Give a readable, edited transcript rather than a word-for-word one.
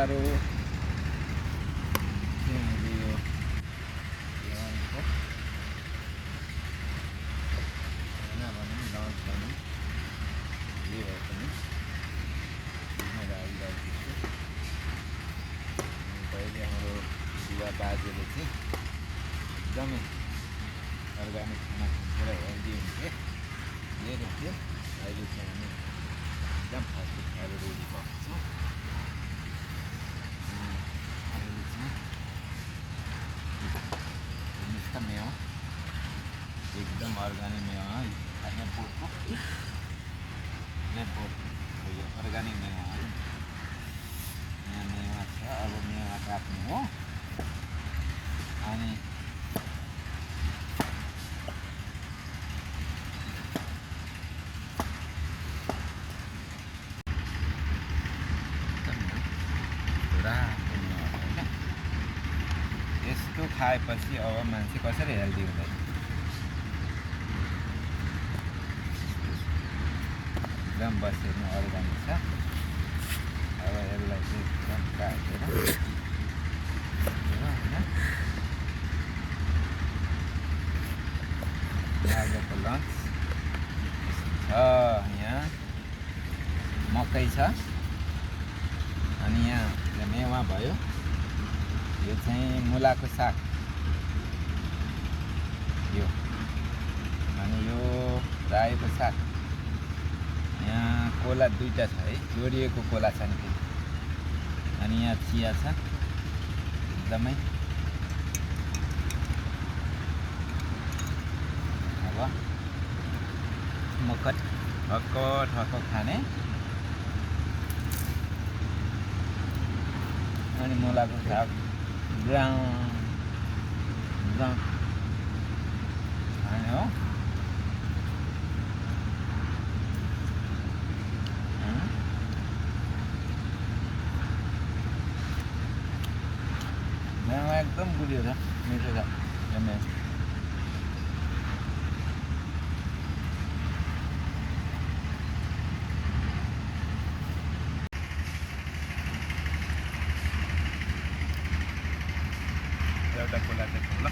अचारो चाहिँ यो ल्याउनुको होइन भनौँ लन्च भनौँ जे भए पनि घुमेर आइरहेको छु। पहिले हाम्रो बुवा बाजेले चाहिँ एकदमै अर्ग्यानिक खाना खान्थ्यो र हेल्दी हुन्थ्यो धेरै थियो। अहिले चाहिँ हामी एकदम फास्टफुड खाएर रेडी भएको छौँ। अहिले चाहिँ हेर्नुहोस् त मेवा एकदम अर्ग्यानिक मेवा नेपालको यो अर्ग्यानिक मेवा हो। यहाँ मेवा छ, अब मेवा काट्नु हो अनि यस्तो खाएपछि अब मान्छे कसरी हेल्दी हुँदैन। एकदम बसेर्नु अर्ग्यानिक छ। अब यसलाई चाहिँ एकदम काटेर होइन आजको लन्च छ। यहाँ मकै छ अनि यहाँ मेवा भयो। यो चाहिँ मुलाको साग यो अनि यो रायोको साग। यहाँ कोला दुईवटा छ है, जोडिएको कोला छ नि फेरि। अनि यहाँ चिया छ एकदमै। अब मकट ठक्क खाने अनि मुलाको साग ब्राउन खाने हो। मेवा एकदम गुलियो छ, मिठो छ यो मेवा। एउटा कोला चाहिँ ल